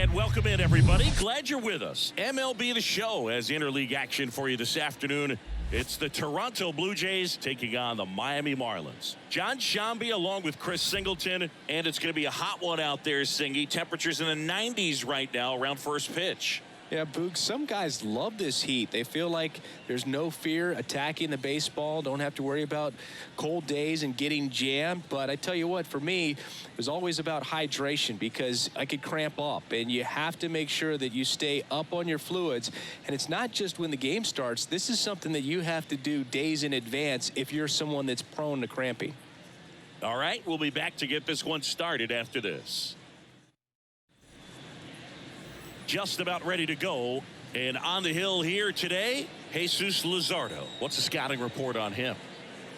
And welcome in, everybody. Glad you're with us. MLB The Show has interleague action for you this afternoon. It's the Toronto Blue Jays taking on the Miami Marlins. John Shambi along with Chris Singleton, and it's going to be a hot one out there, Singy. Temperatures in the 90s right now around first pitch. Yeah, Boog, some guys love this heat. They feel like there's no fear attacking the baseball, don't have to worry about cold days and getting jammed. But I tell you what, for me, it was always about hydration because I could cramp up, and you have to make sure that you stay up on your fluids. And it's not just when the game starts. This is something that you have to do days in advance if you're someone that's prone to cramping. All right, we'll be back to get this one started after this. Just about ready to go, and on the hill here today, Jesus Luzardo. What's the scouting report on him?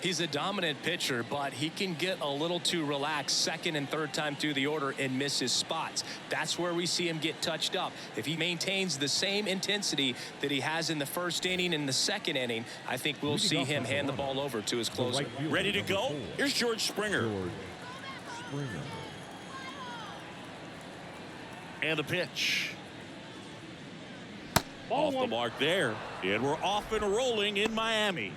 He's a dominant pitcher, but he can get a little too relaxed second and third time through the order and miss his spots. That's where we see him get touched up. If he maintains the same intensity that he has in the first inning and the second inning, I think we'll see him hand the ball over to his closer. Ready to go? Here's George Springer. And the pitch. Off the mark there, and we're off and rolling in Miami.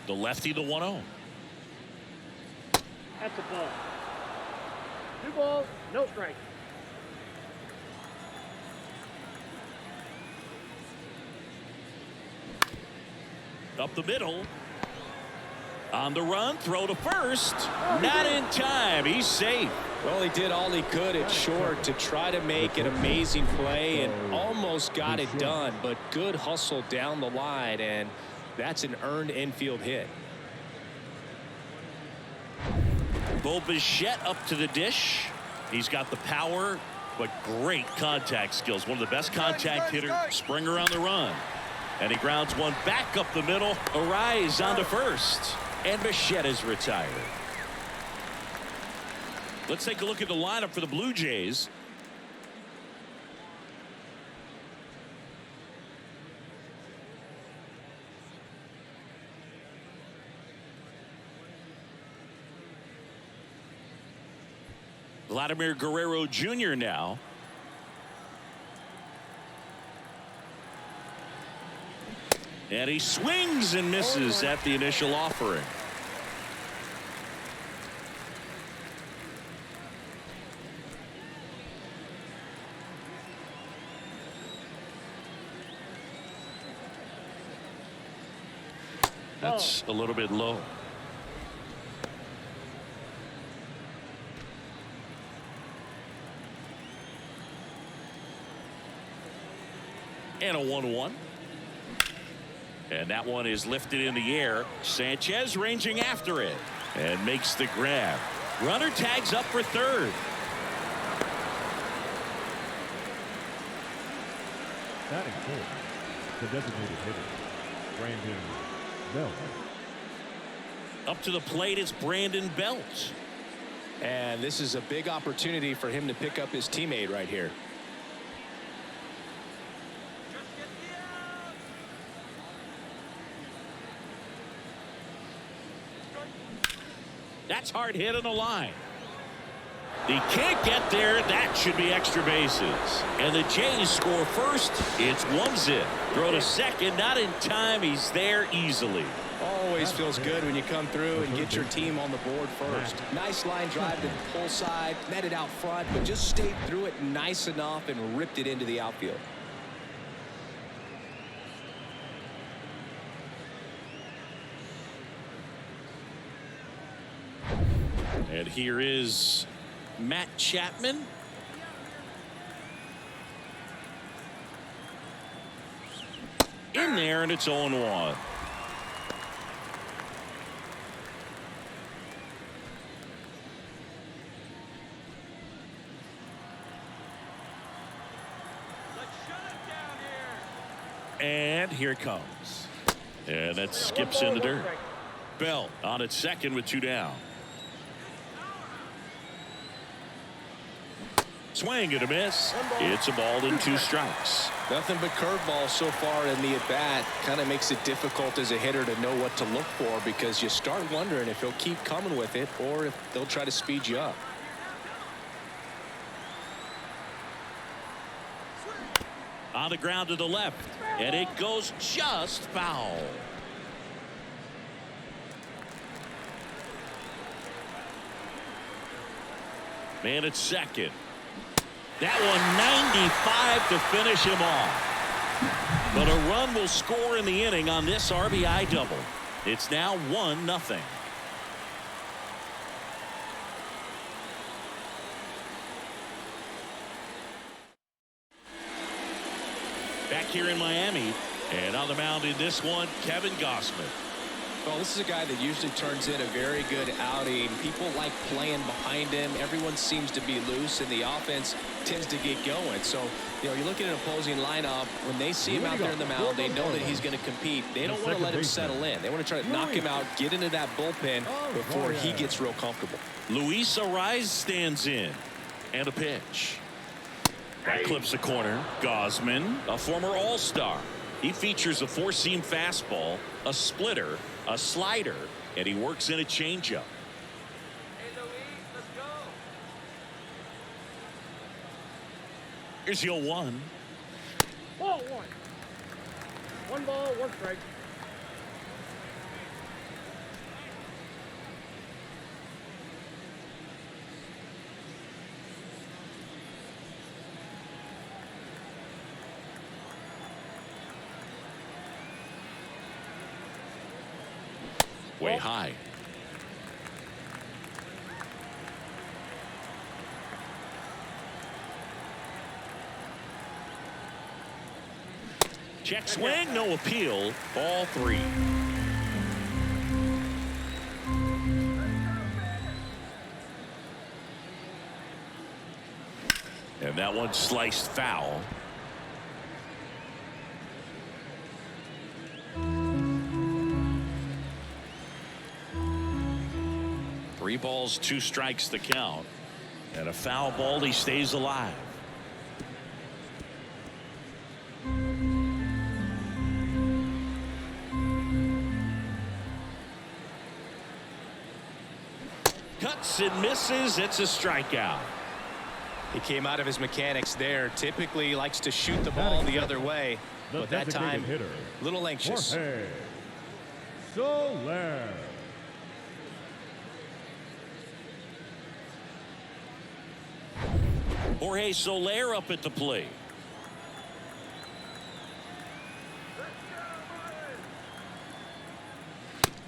The lefty, the 1-0. That's a ball. 2 balls, no strike. Up the middle. On the run, throw to first. Not in time. He's safe. Well, he did all he could at short to try to make an amazing play and almost got it done, but good hustle down the line, and that's an earned infield hit. Bo Bichette up to the dish. He's got the power, but great contact skills. One of the best contact hitters. Springer on the run. And he grounds one back up the middle. Arise onto first. And Bichette is retired. Let's take a look at the lineup for the Blue Jays. Vladimir Guerrero Jr. now. And he swings and misses at the initial offering. That's a little bit low. And a 1-1. And that one is lifted in the air. Sanchez ranging after it and makes the grab. Runner tags up for third. Batting fourth, the designated hitter, Brandon Belt. Up to the plate is Brandon Belt. And this is a big opportunity for him to pick up his teammate right here. That's hard hit on the line. He can't get there. That should be extra bases. And the Jays score first. It's 1-0. Throw to second. Not in time. He's there easily. Always feels good when you come through and get your team on the board first. Nice line drive to the pull side. Met it out front, but just stayed through it nice enough and ripped it into the outfield. And here is Matt Chapman. In there, and it's 0-1. And here it comes. And that skips in the dirt. Bell on its second with 2 down. Swing and a miss. It's a ball and 2 strikes. Nothing but curveballs so far in the at-bat. Kind of makes it difficult as a hitter to know what to look for, because you start wondering if he'll keep coming with it or if they'll try to speed you up. On the ground to the left, and it goes just foul. Man at second. That one 95 to finish him off. But a run will score in the inning on this RBI double. It's now 1-0. Back here in Miami, and on the mound in this one, Kevin Gausman. Well, this is a guy that usually turns in a very good outing. People like playing behind him. Everyone seems to be loose, and the offense tends to get going. So, you know, you look at an opposing lineup, when they see him out there in the mound, they know that he's going to compete. They don't want to let him settle in. They want to try to knock him out, get into that bullpen before he gets real comfortable. Luis Ariz stands in, and a pitch. That clips the corner. Gausman, a former All-Star. He features a four-seam fastball, a splitter, a slider, and he works in a changeup. Hey, Luis, let's go. Here's your 1. Ball 1. 1 ball, 1 strike. Way high. Check swing, no appeal. Ball 3. And that one sliced foul. Three balls, 2 strikes the count. And a foul ball, he stays alive. Cuts and misses. It's a strikeout. He came out of his mechanics there. Typically he likes to shoot the ball the other way, but that time a little anxious. Jorge Soler. Jorge Soler up at the plate.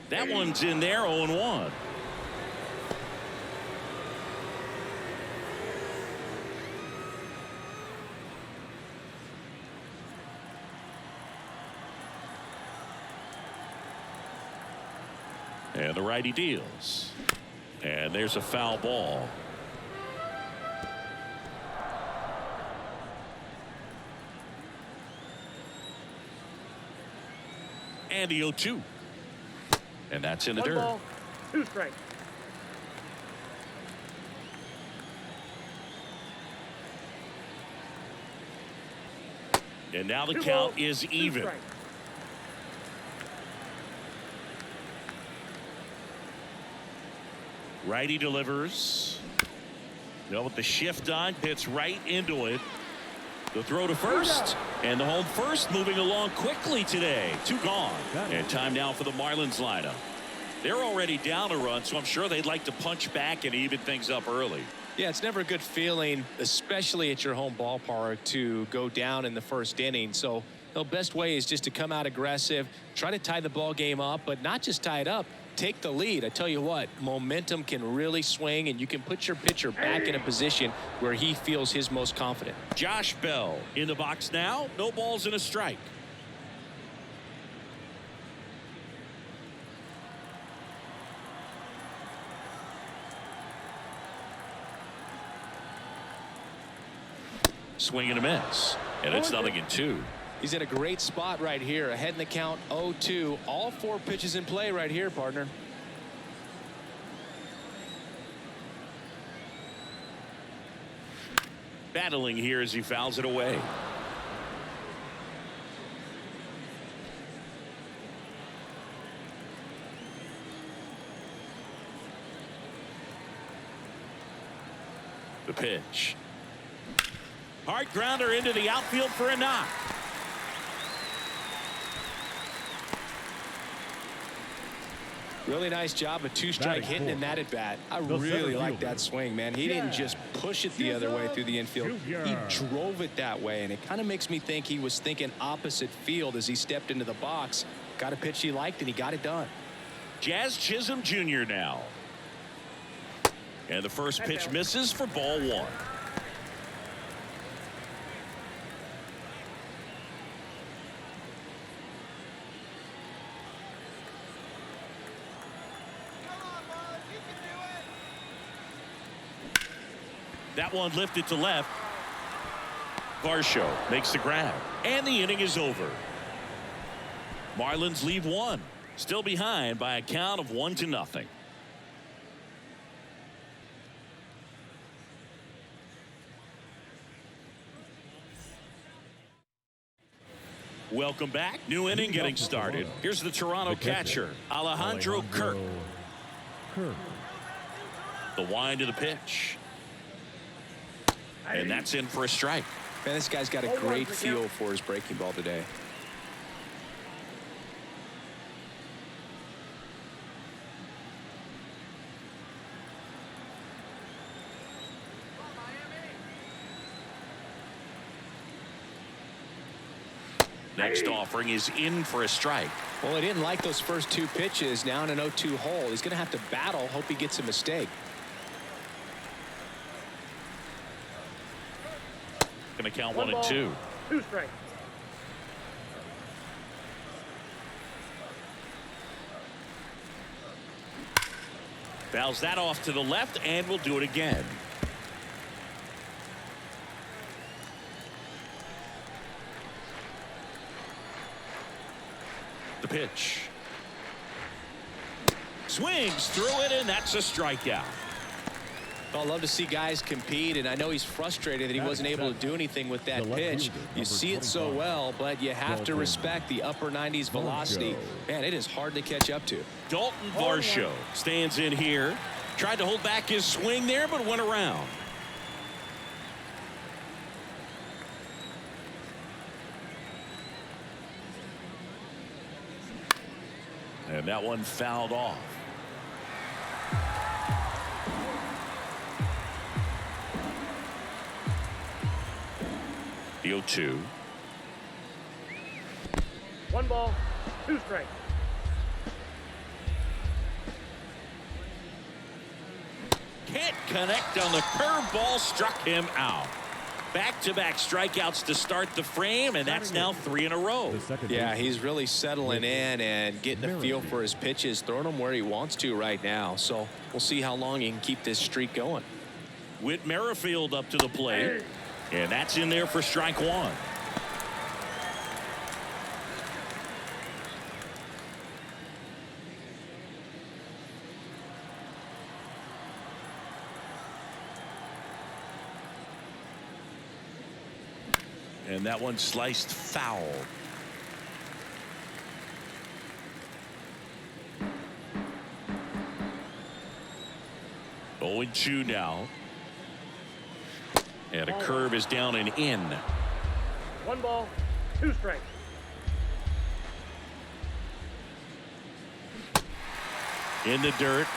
That one's in there, 0-1. And the righty deals. And there's a foul ball. And the 0-2. And that's in the 1 dirt. ball, 2 strikes. And now the 2 count balls, is 2 even. strikes. Righty delivers. No, with the shift on, hits right into it. The throw to first, and the home first moving along quickly today. 2 gone. And time now for the Marlins lineup. They're already down a run, so I'm sure they'd like to punch back and even things up early. Yeah, it's never a good feeling, especially at your home ballpark, to go down in the first inning. So the best way is just to come out aggressive, try to tie the ball game up, but not just tie it up, take the lead. I tell you what, momentum can really swing, and you can put your pitcher back in a position where he feels his most confident. Josh Bell in the box now. No balls and a strike. Swing and a miss. And it's 0-2. He's in a great spot right here, ahead in the count, 0-2. All 4 pitches in play right here, partner. Battling here as he fouls it away. The pitch. Hard grounder into the outfield for a knock. Really nice job of two-strike hitting in that at bat. I really like that swing, man. He didn't just push it the other way through the infield. He drove it that way, and it kind of makes me think he was thinking opposite field as he stepped into the box. Got a pitch he liked, and he got it done. Jazz Chisholm Jr. now. And the first pitch misses for ball one. That one lifted to left. Varsho makes the grab, and the inning is over. Marlins lead one, still behind by a count of 1-0. Welcome back. New inning getting started. Here's the Toronto catcher, Alejandro Kirk. The wind of the pitch. And that's in for a strike. Man, this guy's got a great feel for his breaking ball today. Next offering is in for a strike. Well, he didn't like those first two pitches. Now in an 0-2 hole, he's going to have to battle. Hope he gets a mistake. Going to count 1 and 2. 2 strikes. Fouls that off to the left, and we'll do it again. The pitch. Swings through it, and that's a strikeout. Well, I love to see guys compete, and I know he's frustrated that he wasn't able to do anything with that pitch. You see it so well, but you have to respect the upper 90s velocity. Man, it is hard to catch up to. Dalton Varsho stands in here. Tried to hold back his swing there, but went around. And that one fouled off. The 0-2. 1 ball, 2 strikes. Can't connect on the curveball, struck him out. Back-to-back strikeouts to start the frame, and that's now 3 in a row. Yeah, he's really settling in and getting a feel for his pitches, throwing them where he wants to right now. So we'll see how long he can keep this streak going. Whit Merrifield up to the plate, and that's in there for strike 1. And that one sliced foul. Oh, 0-2 now. And a curve is down and in. 1 ball, 2 strikes. In the dirt.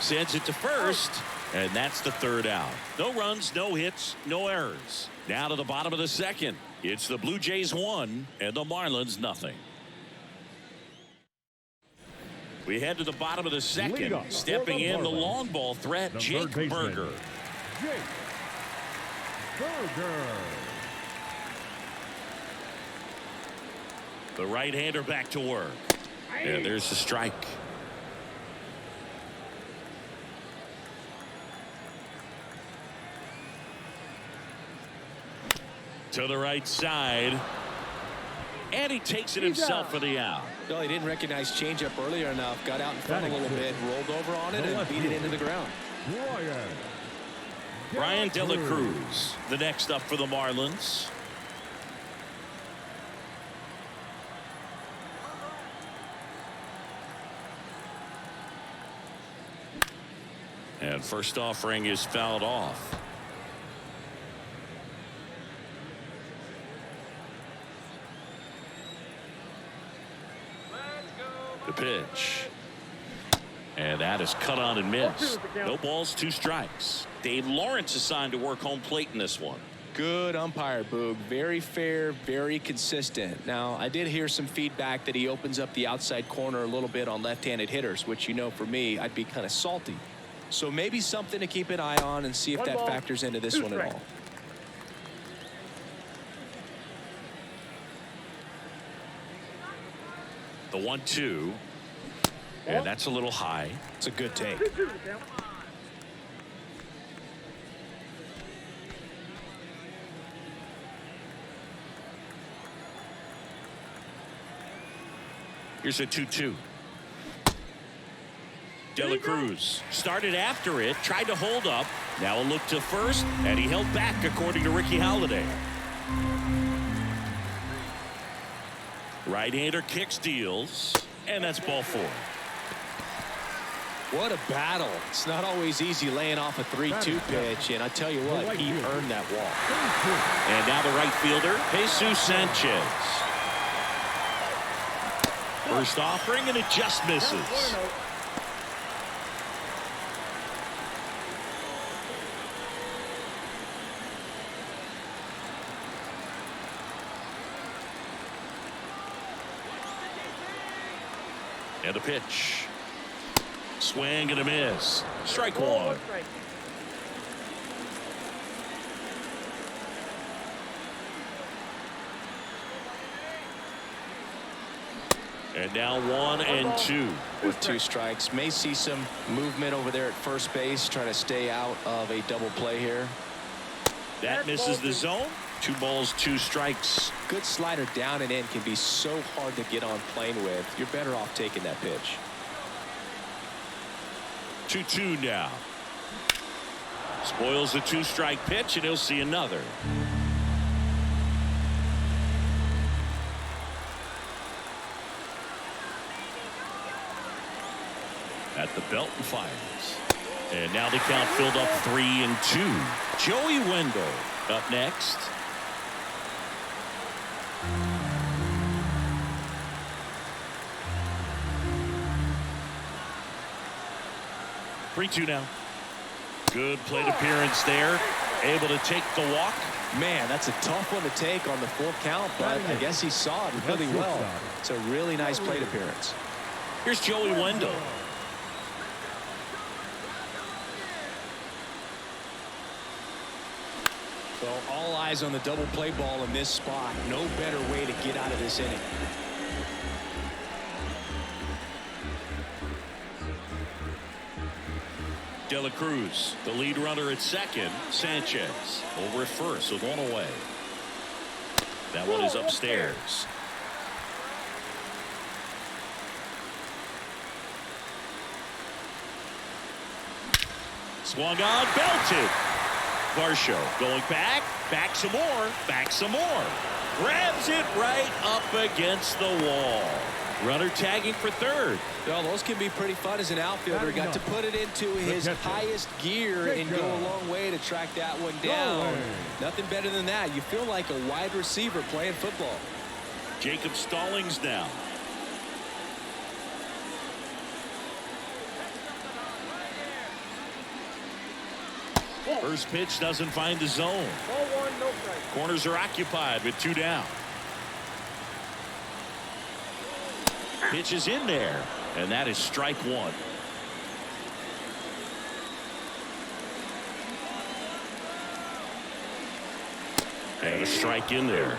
Sends it to first. And that's the 3rd out. No runs, no hits, no errors. Now to the bottom of the 2nd. It's the Blue Jays 1 and the Marlins nothing. We head to the bottom of the 2nd. Stepping in the long ball threat, Jake Burger. The right-hander back to work. And there's the strike. To the right side. And he takes it himself for the out. Well, he didn't recognize changeup earlier enough. Got out in front a little bit, rolled over on it, and beat it into the ground. Brian De La Cruz, the next up for the Marlins. And first offering is fouled off. The pitch. And that is cut on and missed. No balls, 2 strikes. Dave Lawrence assigned to work home plate in this one. Good umpire, Boog. Very fair, very consistent. Now, I did hear some feedback that he opens up the outside corner a little bit on left-handed hitters, which, you know, for me, I'd be kind of salty. So maybe something to keep an eye on and see if that factors into this one at all. The 1-2. And that's a little high. It's a good take. Here's a 2-2. De La Cruz started after it, tried to hold up. Now a look to first, and he held back, according to Ricky Halladay. Right-hander kick steals, and that's ball 4. What a battle. It's not always easy laying off a 3-2 pitch, and I tell you what, he earned that walk. And now the right fielder, Jesus Sanchez. First offering, and it just misses. And a pitch. Swing and a miss. Strike 1. And now 1-2. With 2 strikes. May see some movement over there at first base, trying to stay out of a double play here. That misses the zone. 2 balls, 2 strikes. Good slider down and in can be so hard to get on plane with. You're better off taking that pitch. 2-2 now. Spoils the 2-strike pitch, and he'll see another. At the belt and fires. And now the count filled up 3-2. Joey Wendell up next. Three-two now. Good plate appearance there. Able to take the walk. Man, that's a tough one to take on the full count, but I guess he saw it really well. It's a really nice plate appearance. Here's Joey Wendell. So all eyes on the double play ball in this spot. No better way to get out of this inning. De La Cruz, the lead runner at second. Sanchez over at first with 1 away. That one is upstairs. Swung on, belted. Varsho going back some more. Grabs it right up against the wall. Runner tagging for third. Well, those can be pretty fun as an outfielder. Got to put it into his highest gear and go a long way to track that one down. Nothing better than that. You feel like a wide receiver playing football. Jacob Stallings now. First pitch doesn't find the zone. Ball 1, no strike. Corners are occupied with 2 down. Pitch is in there, and that is strike 1. And a strike in there.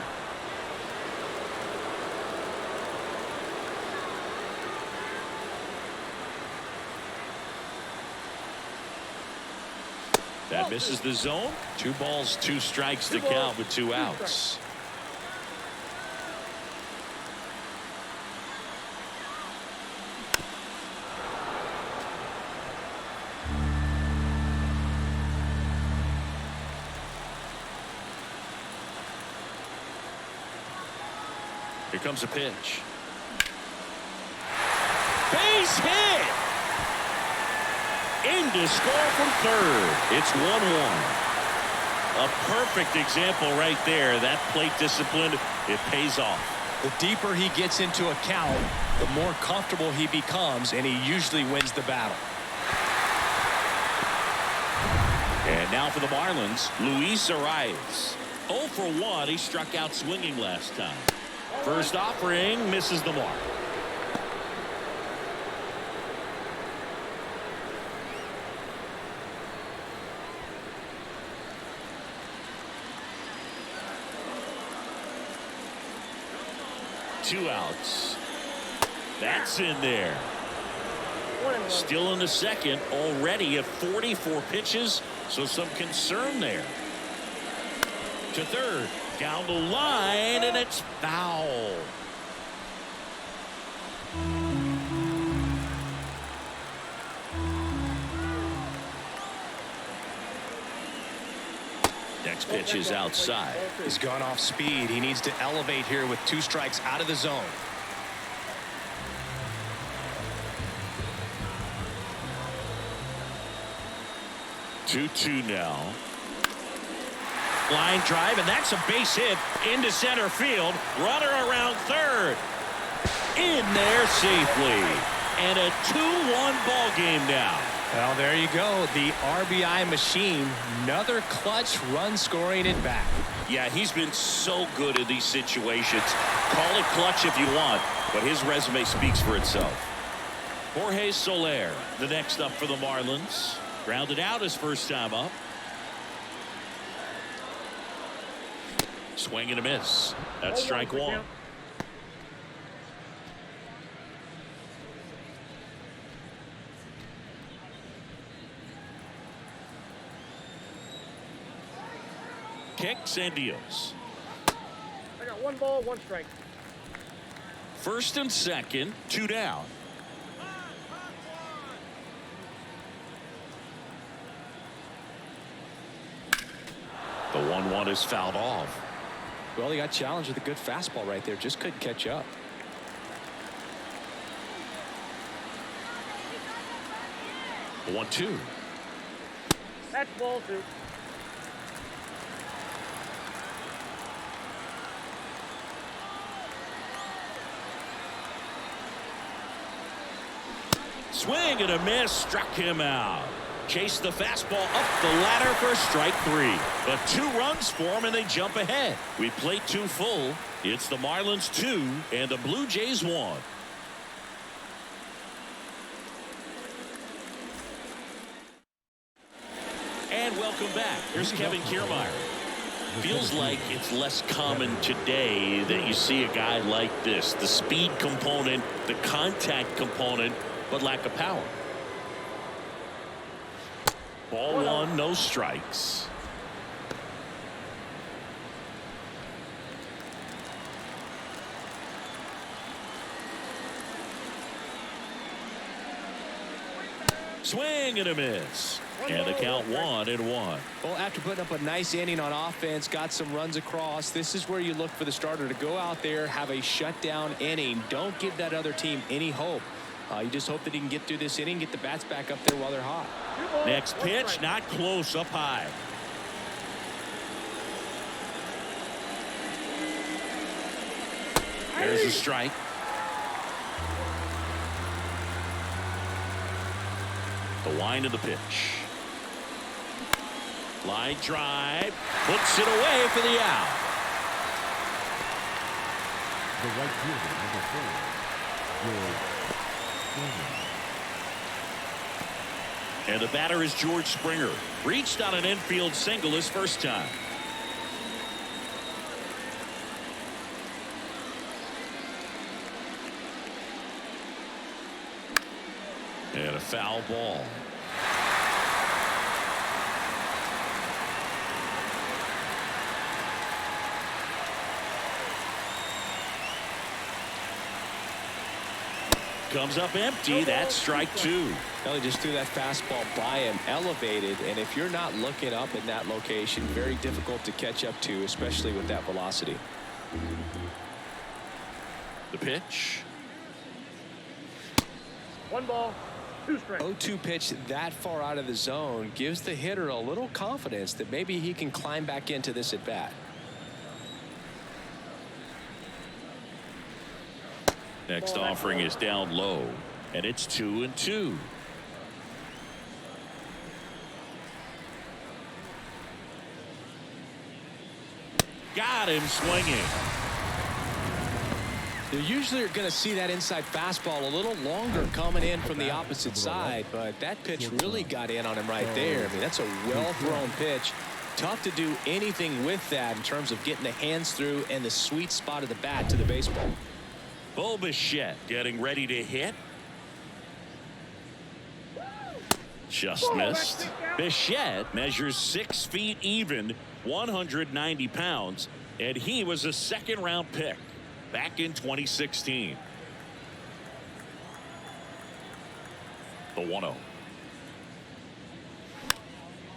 That misses the zone. 2 balls, 2 strikes to count with 2 outs. Here comes a pitch. Base hit! In to score from third. It's 1-1. A perfect example right there. That plate discipline, it pays off. The deeper he gets into a count, the more comfortable he becomes, and he usually wins the battle. And now for the Marlins, Luis Arias. 0 for 1. He struck out swinging last time. First offering misses the mark. Two outs. That's in there. Still in the second, already at 44 pitches, so some concern there. To third, down the line, and it's foul. Next pitch is outside. He's gone off speed. He needs to elevate here with 2 strikes out of the zone. Two now. Line drive, and that's a base hit into center field. Runner around third. In there safely. And a 2-1 ball game now. Well, there you go. The RBI machine. Another clutch run scoring at bat. Yeah, he's been so good in these situations. Call it clutch if you want, but his resume speaks for itself. Jorge Soler, the next up for the Marlins. Grounded out his first time up. Swing and a miss. That's strike one. Kicks and deals. I got 1 ball, 1 strike. First and second, 2 down. The 1-1 is fouled off. Well, he got challenged with a good fastball right there. Just couldn't catch up. The 1-2. That's ball 2. Swing and a miss, struck him out. Chase the fastball up the ladder for strike 3. But 2 runs for him, and they jump ahead. We played 2 full. It's the Marlins 2 and the Blue Jays 1. And welcome back. Here's Kevin Kiermaier. Feels like it's less common today that you see a guy like this. The speed component, the contact component, but lack of power. Ball 1, no strikes. Swing and a miss. And the count 1-1. Well, after putting up a nice inning on offense, got some runs across, this is where you look for the starter to go out there, have a shutdown inning. Don't give that other team any hope. You just hope that he can get through this inning, get the bats back up there while they're hot. Next pitch, not close, up high. There's a strike. The wind of the pitch. Line drive, puts it away for the out. The right fielder, number 4, And the batter is George Springer. Reached on an infield single his first time. And a foul ball. Comes up empty. That's strike 2. Well, he just threw that fastball by him, elevated, and if you're not looking up in that location, very difficult to catch up to, especially with that velocity. The pitch. 1 ball, 2 strikes. 0-2 pitch that far out of the zone gives the hitter a little confidence that maybe he can climb back into this at bat. Next offering is down low, and it's 2-2. Got him swinging. You usually are going to see that inside fastball a little longer coming in from the opposite side, but that pitch really got in on him right there. I mean, that's a well-thrown pitch. Tough to do anything with that in terms of getting the hands through and the sweet spot of the bat to the baseball. Bichette getting ready to hit. Just missed. Bichette measures 6 feet even, 190 pounds, and he was a second-round pick back in 2016. The 1-0.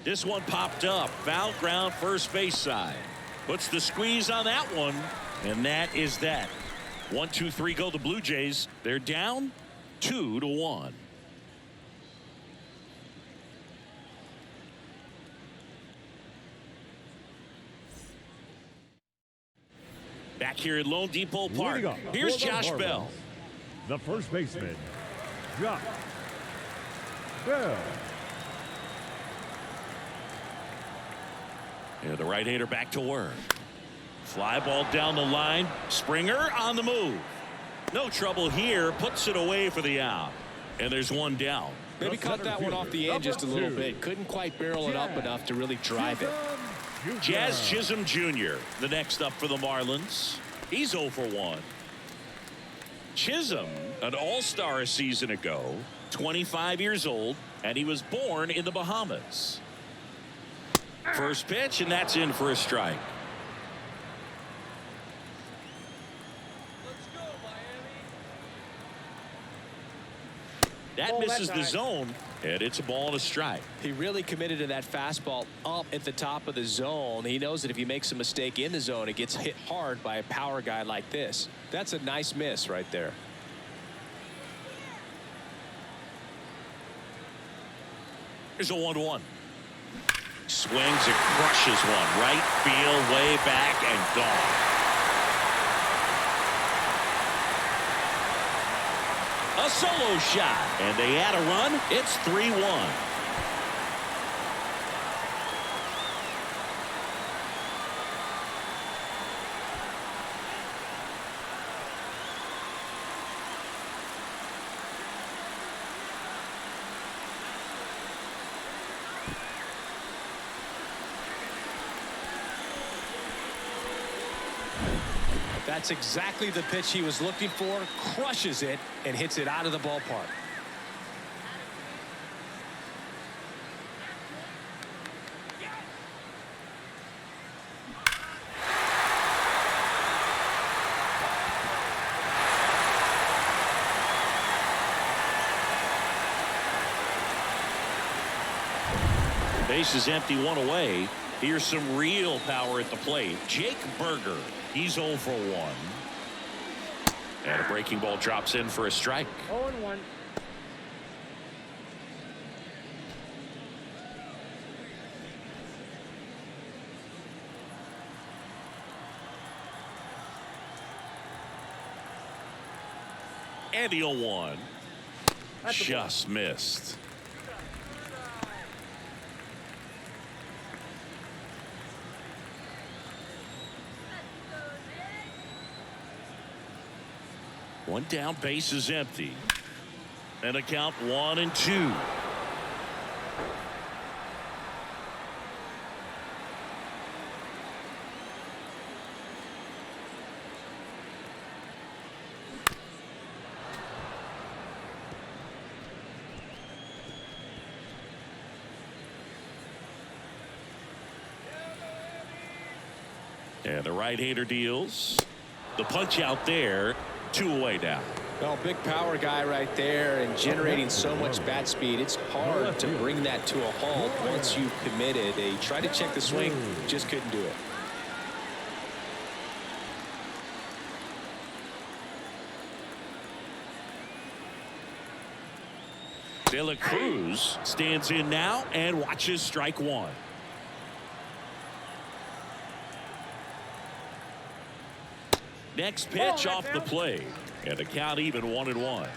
This one popped up. Foul ground, first base side. Puts the squeeze on that one, and that is that. 1, 2, 3 go the Blue Jays. They're down 2-1. Back here at Lone Depot Park. Here's Josh Bell. The first baseman, Josh Bell. Yeah, the right-hander back to work. Fly ball down the line. Springer on the move. No trouble here. Puts it away for the out. And there's one down. Maybe caught that one off the end just a little bit. Couldn't quite barrel it up enough to really drive it. Jazz Chisholm Jr., the next up for the Marlins. He's 0 for 1. Chisholm, an all-star a season ago, 25 years old, and he was born in the Bahamas. First pitch, and that's in for a strike. That misses the zone, and it's a ball and a strike. He really committed to that fastball up at the top of the zone. He knows that if he makes a mistake in the zone, it gets hit hard by a power guy like this. That's a nice miss right there. Here's a 1-1. Swings and crushes one. Right field, way back, and gone. A solo shot, and they add a run. It's 3-1. That's exactly the pitch he was looking for. Crushes it and hits it out of the ballpark. Base is empty, one away. Here's some real power at the plate. Jake Berger. He's 0 for 1. And a breaking ball drops in for a strike. 0-1. And the 0-1. Just missed. One down, base is empty. And a count 1-2. And the right-hander deals. The punch out there. 2 away now. Well, big power guy right there and generating so much bat speed. It's hard to bring that to a halt once you've committed. They tried to check the swing, just couldn't do it. De La Cruz stands in now and watches strike one. Next pitch off the plate. And the count even 1-1.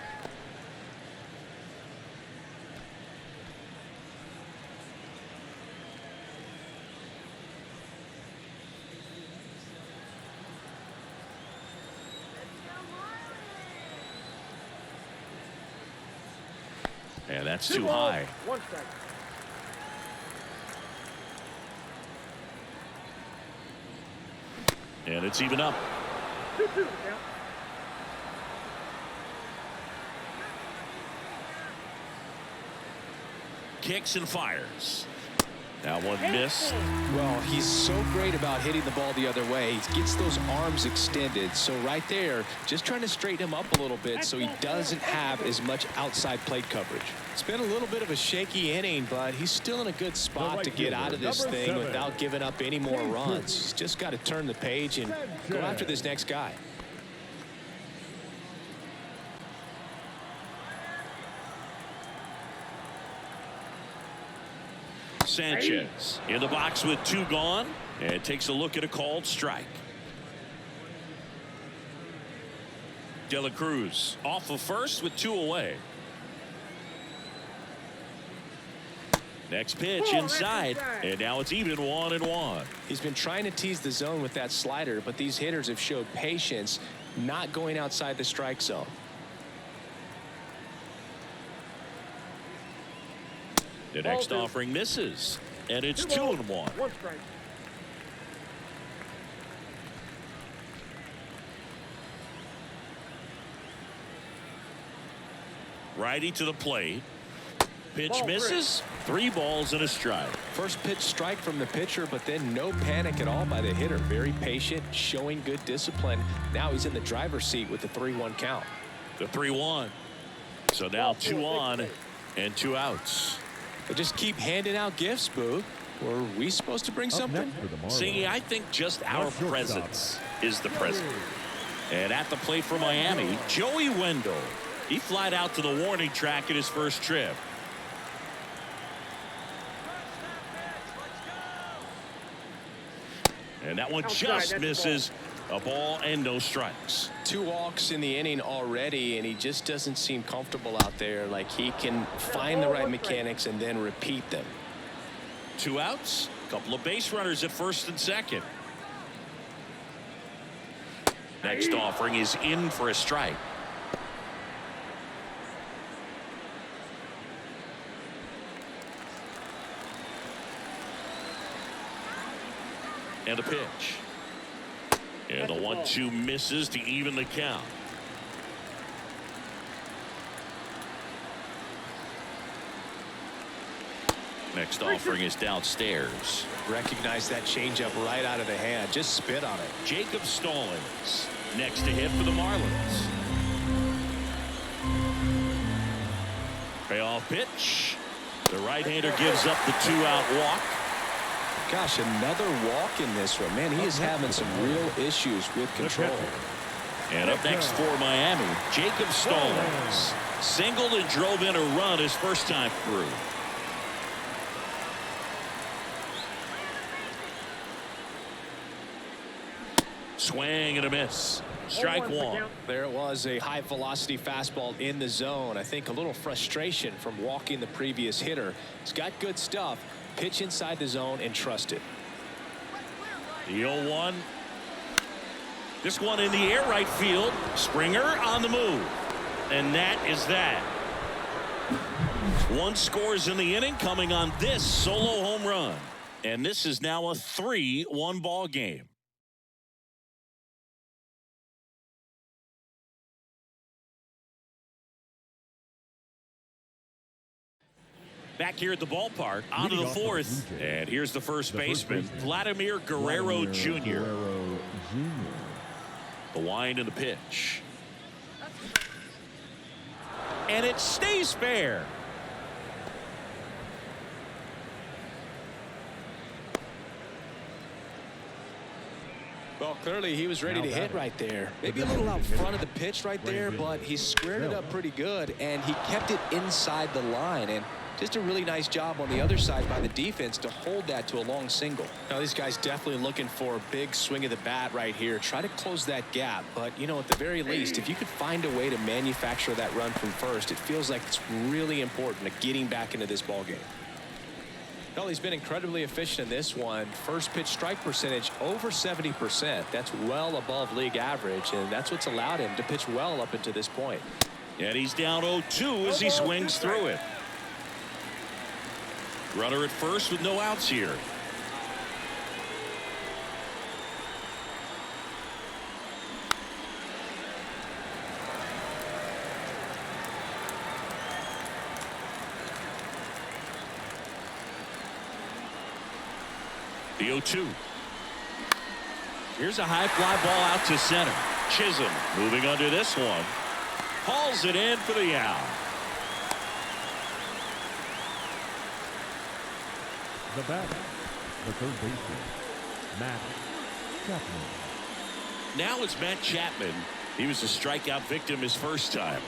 And that's too high. 1 strike. And it's even up. 2-2 count. Kicks and fires. That one missed. Well, he's so great about hitting the ball the other way. He gets those arms extended. So right there, just trying to straighten him up a little bit so he doesn't have as much outside plate coverage. It's been a little bit of a shaky inning, but he's still in a good spot to get out of this thing without giving up any more runs. He's just got to turn the page and go after this next guy. Sanchez in the box with 2 gone, and takes a look at a called strike. De La Cruz off of first with 2 away. Next pitch inside, and now it's even 1-1. He's been trying to tease the zone with that slider, but these hitters have showed patience, not going outside the strike zone. The next offering misses, and it's 2-1. 1 strike. Righty to the plate. Pitch misses. 3 balls and a strike. First pitch strike from the pitcher, but then no panic at all by the hitter. Very patient, showing good discipline. Now he's in the driver's seat with the 3-1 count. The 3-1. So now 2 on and 2 outs. They just keep handing out gifts, Boo. Were we supposed to bring something? See, I think just our presence is the present. And at the plate for Miami, Joey Wendell. He flied out to the warning track at his first trip. And that one just misses. A ball and no strikes. 2 walks in the inning already, and he just doesn't seem comfortable out there. Like he can find the right mechanics and then repeat them. 2 outs. Couple of base runners at first and second. Next offering is in for a strike. And a pitch. And the 1-2 misses to even the count. Next offering is downstairs. Recognize that changeup right out of the hand. Just spit on it. Jacob Stallings next to hit for the Marlins. Payoff pitch. The right-hander gives up the 2-out walk. Gosh, another walk in this one. Man, he is having some real issues with control. And up next for Miami, Jacob Stallings. Singled and drove in a run his first time through. Swing and a miss. Strike 1. There it was, a high velocity fastball in the zone. I think a little frustration from walking the previous hitter. He's got good stuff. Pitch inside the zone and trust it. The 0-1. This one in the air right field. Springer on the move. And that is that. 1 scores in the inning coming on this solo home run. And this is now a 3-1 ball game. Back here at the ballpark, on to the 4th. And here's the first baseman, Vladimir Guerrero Jr. The wind and the pitch. And it stays fair. Well, clearly he was ready to hit right there. Maybe a little out front of the pitch right there, but he squared it up pretty good, and he kept it inside the line. And Just a really nice job on the other side by the defense to hold that to a long single. Now, these guys definitely looking for a big swing of the bat right here. Try to close that gap. But, you know, at the very least, if you could find a way to manufacture that run from first, it feels like it's really important to getting back into this ball game. Well, he's been incredibly efficient in this one. First pitch strike percentage over 70%. That's well above league average, and that's what's allowed him to pitch well up until this point. And he's down 0-2 as he swings through it. Runner at first with no outs here. The 0-2. Here's a high fly ball out to center. Chisholm moving under this one. Hauls it in for the out. The batter, the third baseman, Matt Chapman. Now it's Matt Chapman. He was a strikeout victim his first time.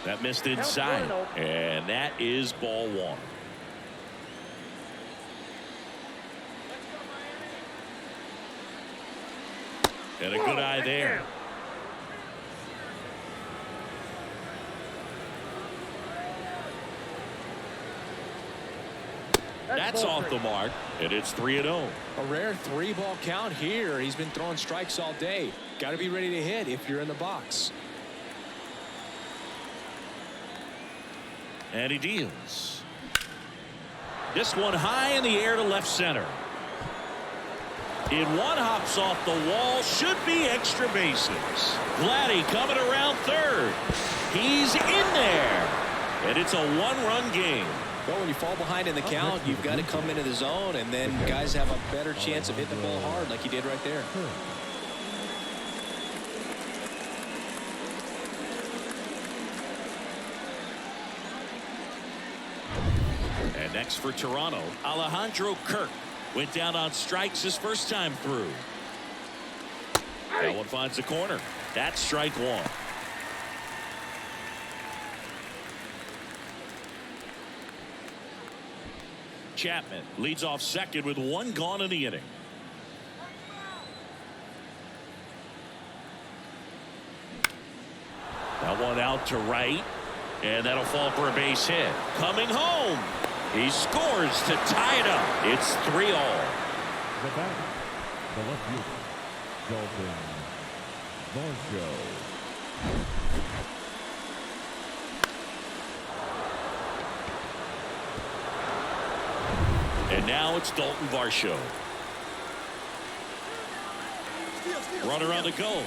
That missed inside, and that is ball one. And a good eye there. That's off the mark, and it's 3-0. A rare 3-ball count here. He's been throwing strikes all day. Got to be ready to hit if you're in the box. And he deals. This one high in the air to left center. In one, hops off the wall. Should be extra bases. Vladdy coming around third. He's in there. And it's a one-run game. Well, when you fall behind in the count, you've got to come into the zone, and then guys have a better chance of hitting the ball hard like he did right there. And next for Toronto, Alejandro Kirk went down on strikes his first time through. That one finds the corner. That's strike one. Chapman leads off second with one gone in the inning. That one out to right, and that'll fall for a base hit. Coming home. He scores to tie it up. It's 3-all. The batter, the left fielder, Dalton Varsho. And now it's Dalton Varsho. Runner on the go.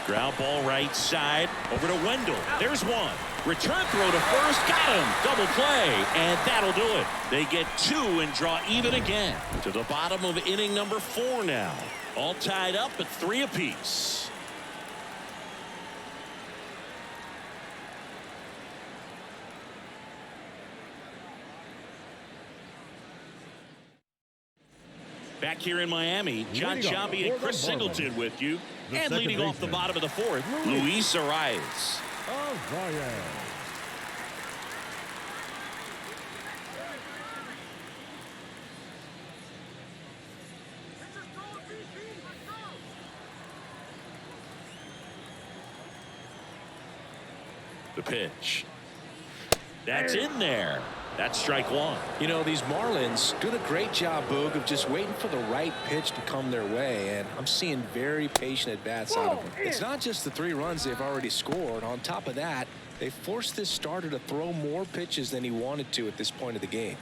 Ground ball right side over to Wendell. There's one. Return throw to first. Got him. Double play. And that'll do it. They get two and draw even again. To the bottom of inning number 4 now. All tied up at 3 apiece. Back here in Miami, John Sciambi and Chris Singleton with you. And leading off the bottom of the 4th, Luis Arias. The pitch. That's in there. That's strike one. You know, these Marlins do a great job, Boog, of just waiting for the right pitch to come their way, and I'm seeing very patient at-bats out of them. It's not just the 3 runs they've already scored. On top of that, they forced this starter to throw more pitches than he wanted to at this point of the game.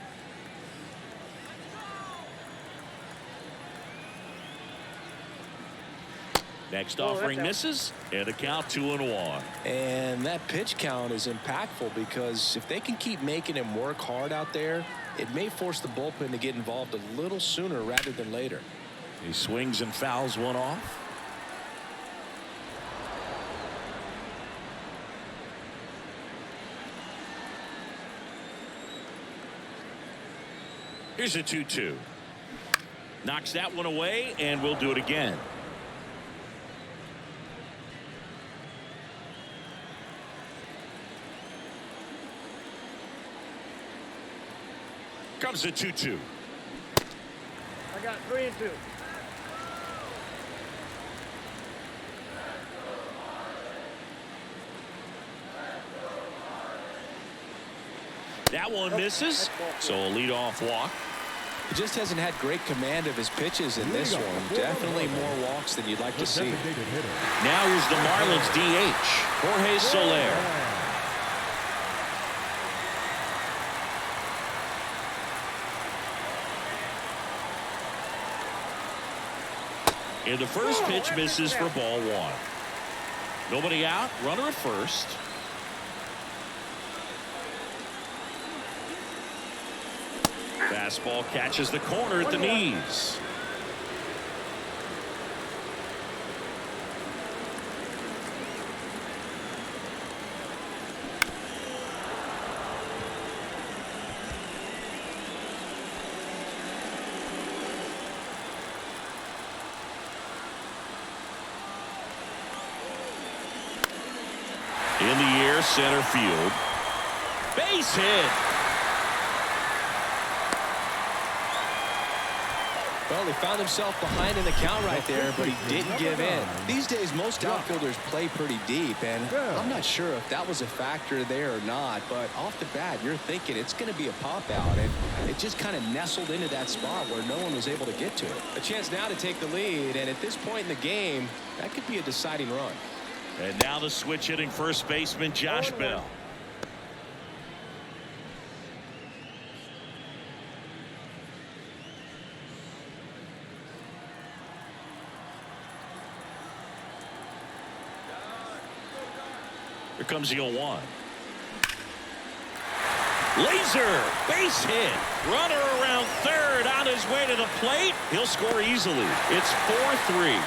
Next offering misses, and a count 2-1. And that pitch count is impactful because if they can keep making him work hard out there, it may force the bullpen to get involved a little sooner rather than later. He swings and fouls one off. Here's a 2-2. Knocks that one away, and we'll do it again. Comes the 2-2. I got 3 and 2. That one misses. So a leadoff walk. He just hasn't had great command of his pitches in this one. Definitely more walks than you'd like to see. Now here's the Marlins DH, Jorge Soler. And the first pitch misses for ball 1. Nobody out, runner at first. Fastball catches the corner at the knees. In the air, center field. Base hit. Well, he found himself behind in the count right there, but he didn't give in. These days, most outfielders play pretty deep, and I'm not sure if that was a factor there or not, but off the bat, you're thinking it's going to be a pop-out, and it just kind of nestled into that spot where no one was able to get to it. A chance now to take the lead, and at this point in the game, that could be a deciding run. And now the switch hitting first baseman Josh Bell. Here comes the 0-1. Laser, base hit. Runner around third on his way to the plate. He'll score easily. It's 4-3.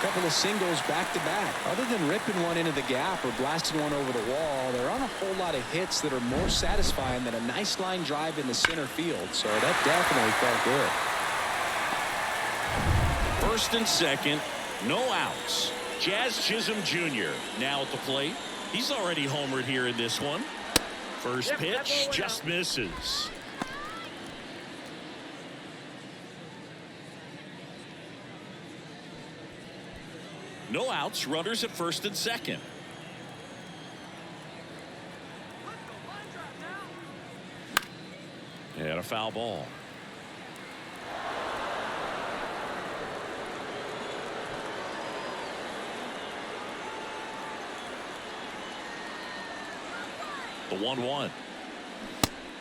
Couple of singles back-to-back. Other than ripping one into the gap or blasting one over the wall, there aren't a whole lot of hits that are more satisfying than a nice line drive in the center field. So that definitely felt good. First and second, no outs. Jazz Chisholm Jr. now at the plate. He's already homered here in this one. First pitch just misses. No outs, runners at first and second. And a foul ball. The 1-1.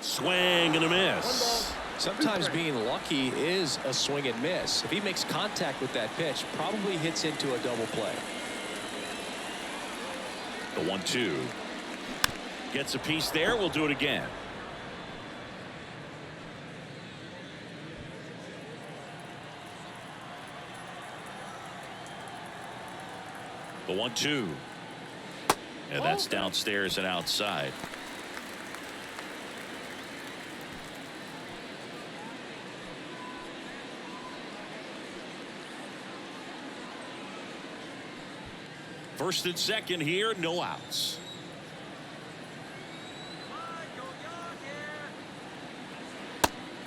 Swing and a miss. Sometimes being lucky is a swing and miss. If he makes contact with that pitch, probably hits into a double play. The 1-2. Gets a piece there. We'll do it again. The 1-2. And that's downstairs and outside. First and second here, no outs.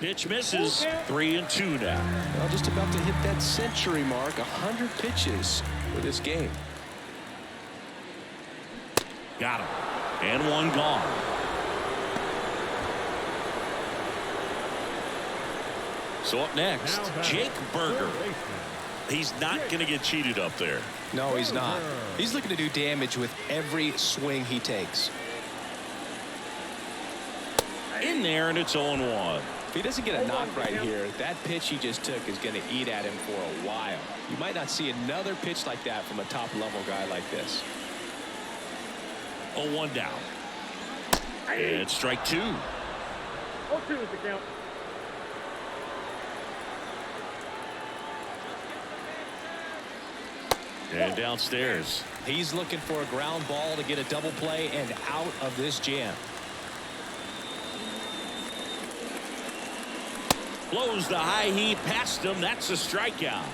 Pitch misses. 3-2 now. Well, just about to hit that century mark. 100 pitches for this game. Got him. And one gone. So up next, Jake Berger. He's not going to get cheated up there. No, he's not. He's looking to do damage with every swing he takes. In there, and it's 0-1. If he doesn't get a knock right here, that pitch he just took is going to eat at him for a while. You might not see another pitch like that from a top-level guy like this. 0-1 down. And strike 2. 0-2 is the count. And downstairs. He's looking for a ground ball to get a double play and out of this jam. Blows the high heat past him. That's a strikeout.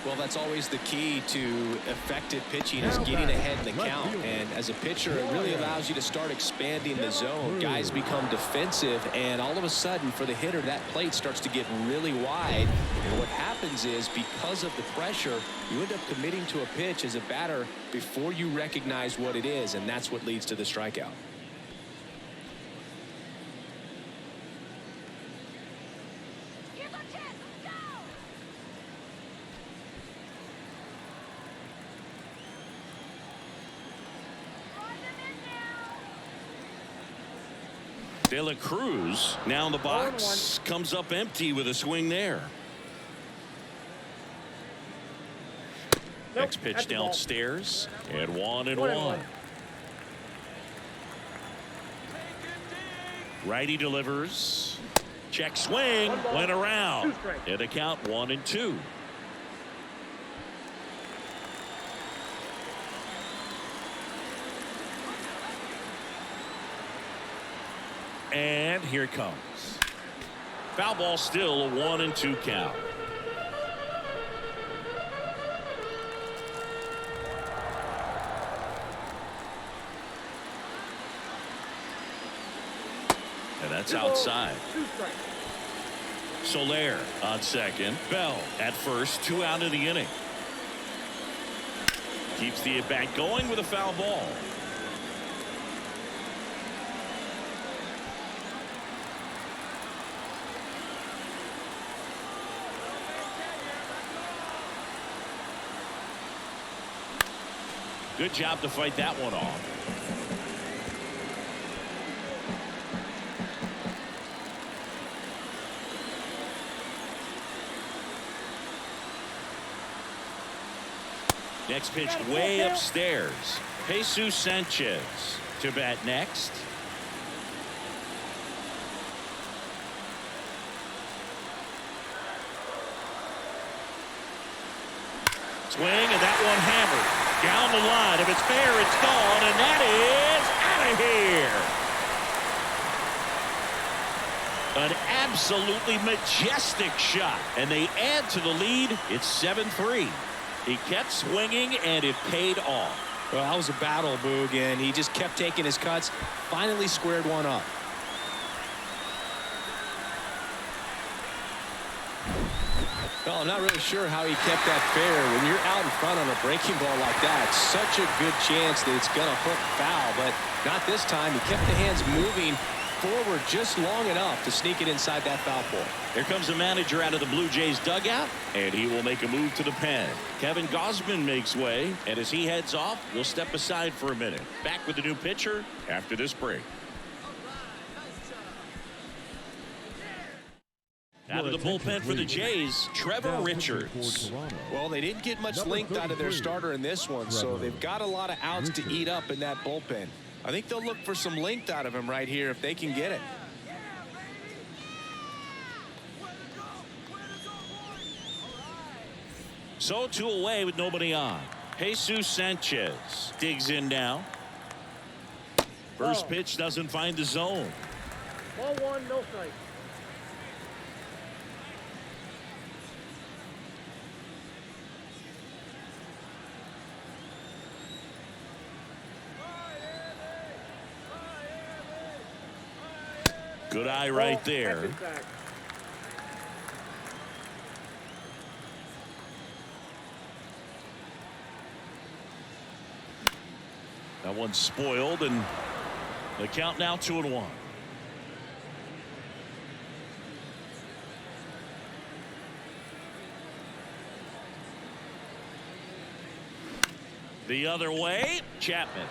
Well, that's always the key to effective pitching is getting ahead in the count. And as a pitcher, it really allows you to start expanding the zone. Guys become defensive, and all of a sudden, for the hitter, that plate starts to get really wide. And what happens is, because of the pressure, you end up committing to a pitch as a batter before you recognize what it is, and that's what leads to the strikeout. De La Cruz now in the box, comes up empty with a swing there. Next pitch downstairs, and 1-1. Righty delivers. Check swing, went around. And a count 1-2. And here it comes. Foul ball, still a 1-2 count. And that's outside. Soler on second. Bell at first. 2 out of the inning. Keeps the at-bat going with a foul ball. Good job to fight that one off. Next pitch way upstairs. Jesus Sanchez to bat next. Swing, and that one hammered. Down the line. If it's fair, it's gone, and that is out of here. An absolutely majestic shot, and they add to the lead. It's 7-3. He kept swinging, and it paid off. Well, that was a battle, Boog, and he just kept taking his cuts. Finally squared one up. Well, I'm not really sure how he kept that fair. When you're out in front on a breaking ball like that, it's such a good chance that it's going to hook foul, but not this time. He kept the hands moving forward just long enough to sneak it inside that foul pole. Here comes the manager out of the Blue Jays dugout, and he will make a move to the pen. Kevin Gausman makes way, and as he heads off, we'll step aside for a minute. Back with the new pitcher after this break. Out of the bullpen for the Jays, Trevor Richards. Well, they didn't get much length out of their starter in this one, so they've got a lot of outs to eat up in that bullpen. I think they'll look for some length out of him right here if they can get it. So 2 away with nobody on. Jesus Sanchez digs in now. First pitch doesn't find the zone. Ball 1, no strike. Good eye right there. That one's spoiled, and the count now 2-1. The other way, Chapman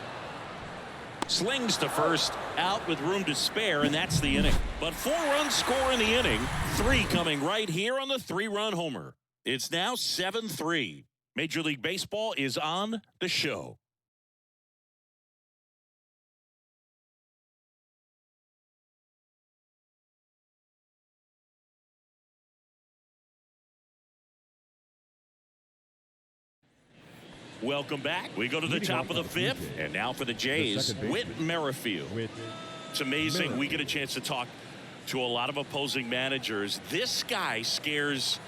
slings to first, out with room to spare, and that's the inning. But 4 runs score in the inning, 3 coming right here on the 3-run homer. It's now 7-3. Major League Baseball is on the show. Welcome back. We go to the top of the 5th, and now for the Jays, Whit Merrifield. It's amazing. We get a chance to talk to a lot of opposing managers. This guy scares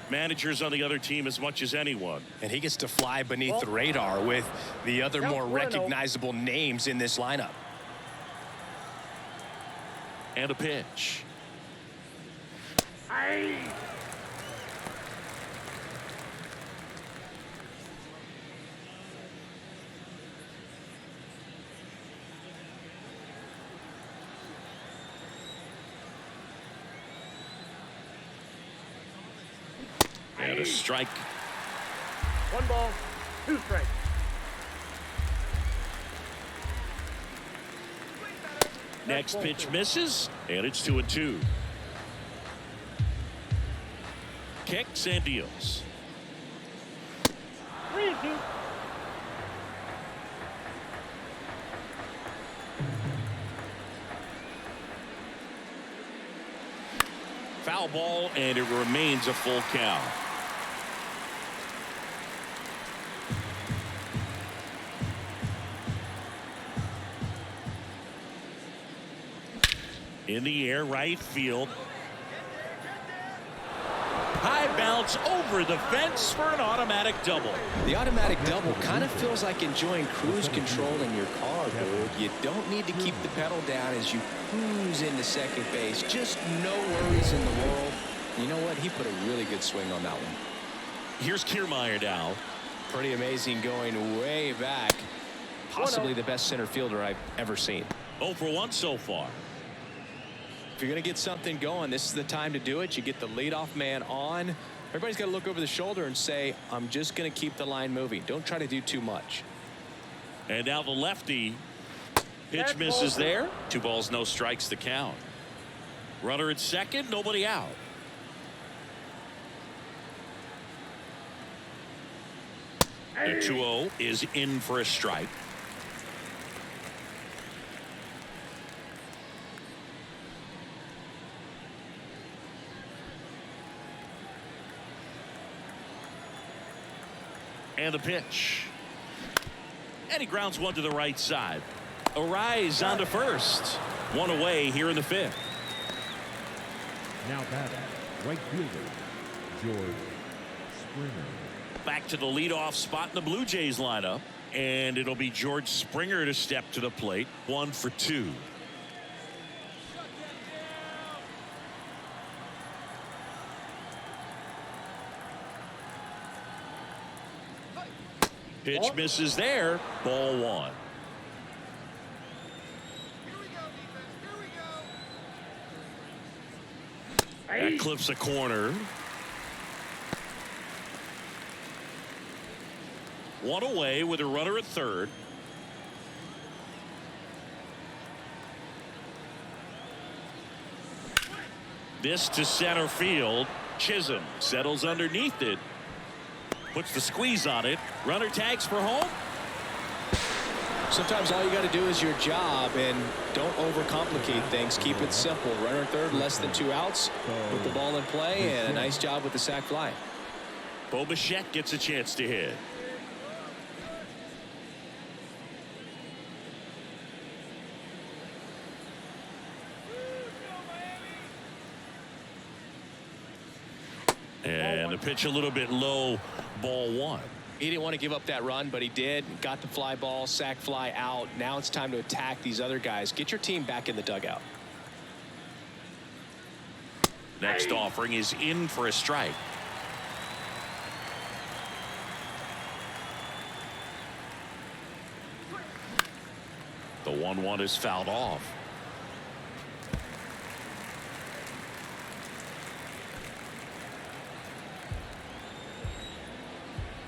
managers on the other team as much as anyone. And he gets to fly beneath the radar with the other more recognizable names in this lineup. And a pitch. Aye. And a strike. 1 ball, 2 strikes. Next pitch misses, and it's 2-2. Kicks and deals. 3-2. Foul ball, and it remains a full count. In the air, right field. High bounce over the fence for an automatic double. The automatic double kind of feels like enjoying cruise control in your car, dude. You don't need to keep the pedal down as you cruise into second base. Just no worries in the world. You know what? He put a really good swing on that one. Here's Kiermaier now. Pretty amazing, going way back. Possibly the best center fielder I've ever seen. 0 for 1 so far. If you're going to get something going, this is the time to do it. You get the leadoff man on. Everybody's got to look over the shoulder and say, I'm just going to keep the line moving. Don't try to do too much. And now the lefty. Pitch misses there. 2 balls, no strikes to count. Runner at second, nobody out. The 2-0 is in for a strike. And the pitch. And he grounds one to the right side. A rise on to first. 1 away here in the 5th. Now batting, right fielder, George Springer. Back to the leadoff spot in the Blue Jays lineup. And it'll be George Springer to step to the plate. 1 for 2. Pitch misses there. Ball 1. That clips a corner. 1 away with a runner at third. This to center field. Chisholm settles underneath it. Puts the squeeze on it. Runner tags for home. Sometimes all you got to do is your job and don't overcomplicate things. Keep it simple. Runner at third, less than 2 outs. Put the ball in play, and a nice job with the sac fly. Bo Bichette gets a chance to hit. And the pitch a little bit low. Ball 1. He didn't want to give up that run, but he did. Got the fly ball, sac fly out. Now it's time to attack these other guys. Get your team back in the dugout. Next offering is in for a strike. The 1-1 is fouled off.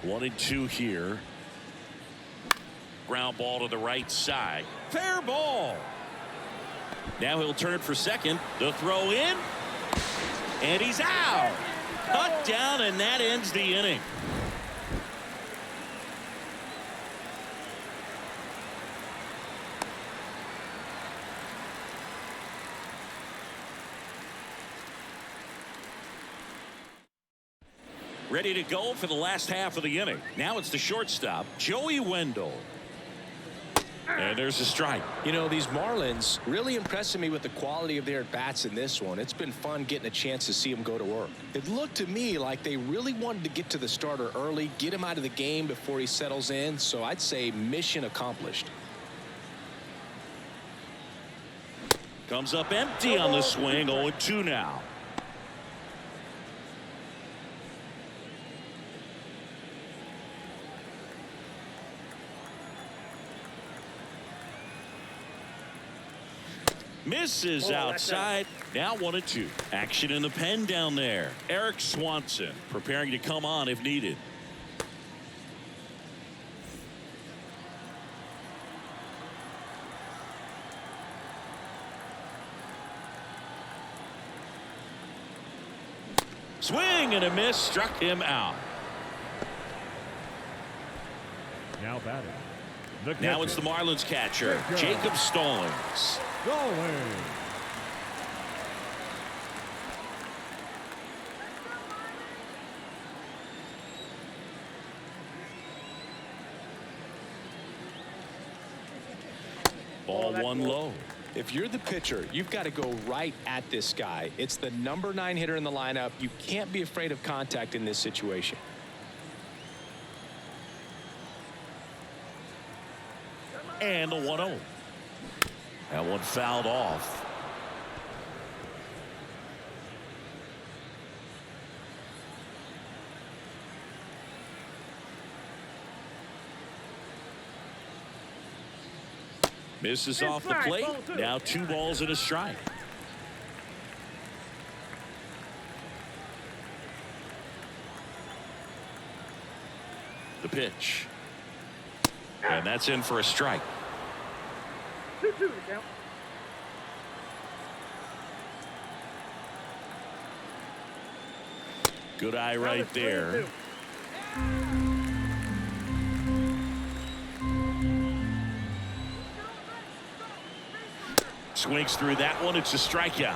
One and 2 here. Ground ball to the right side. Fair ball. Now he'll turn for second. The throw in. And he's out. Cut down, and that ends the inning. Ready to go for the last half of the inning. Now it's the shortstop, Joey Wendell. And there's a strike. You know, these Marlins really impressing me with the quality of their at-bats in this one. It's been fun getting a chance to see them go to work. It looked to me like they really wanted to get to the starter early, get him out of the game before he settles in. So I'd say mission accomplished. Comes up empty on the swing. 0-2 now. Misses outside. Now 1-2. Action in the pen down there. Eric Swanson preparing to come on if needed. Swing and a miss, struck him out. Now batting. The Now catcher. it's the Marlins catcher, Jacob Stallings. Stallings. Ball one low. If you're the pitcher, you've got to go right at this guy. It's the number 9 hitter in the lineup. You can't be afraid of contact in this situation. And the 1-0. That one fouled off. Misses off the plate. Now 2 balls and a strike. The pitch. And that's in for a strike. 2-2 to count. Good eye right there. Swings through that one. It's a strikeout.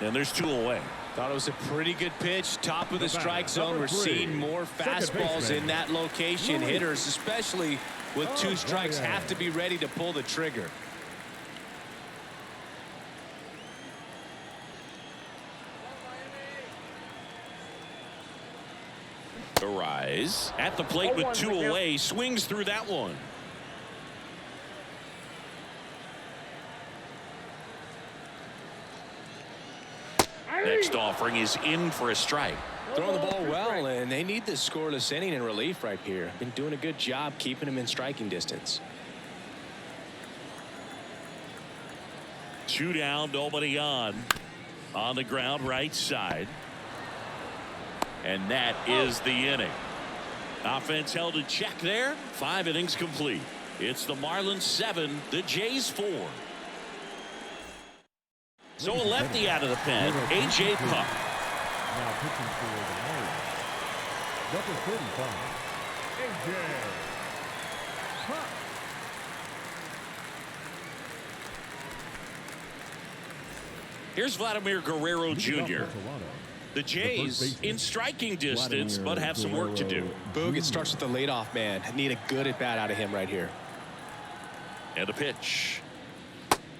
And there's 2 away. Thought it was a pretty good pitch. Top of the strike zone. We're seeing more fastballs in that location. Hitters, especially with 2 strikes, have to be ready to pull the trigger. Arise at the plate with 2 away. Swings through that one. Next offering is in for a strike. Throwing the ball well, and they need this scoreless inning in relief right here. Been doing a good job keeping him in striking distance. 2 down, nobody on. On the ground, right side. And that is the inning. Offense held in check there. 5 innings complete. It's the Marlins 7, the Jays 4. So a lefty out of the pen, A.J. Puck. Now pitching for the Marlins. Number 45, A.J. Puck. Here's Vladimir Guerrero Jr. The Jays in striking distance, but have some work to do. Boog, it starts with the leadoff man. Need a good at bat out of him right here. And a pitch.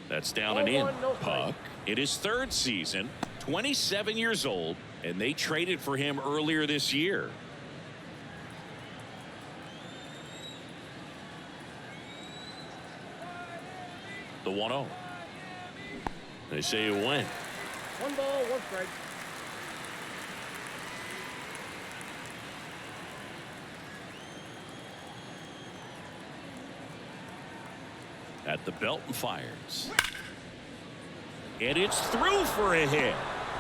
That's down and in. Puck in his 3rd season, 27 years old, and they traded for him earlier this year. The 1-0. They say it went. 1 ball, 1 strike. At the belt and fires. And it's through for a hit.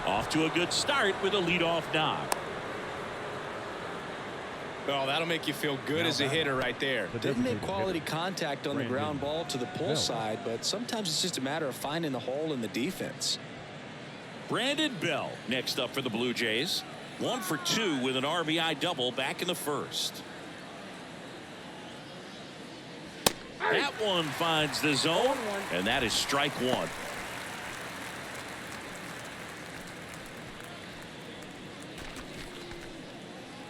Off to a good start with a leadoff knock. Oh, that'll make you feel good as a hitter right there. Didn't make quality contact on the ground ball to the pull side, but sometimes it's just a matter of finding the hole in the defense. Brandon Bell next up for the Blue Jays. 1 for 2 with an RBI double back in the 1st. That one finds the zone, and that is strike 1.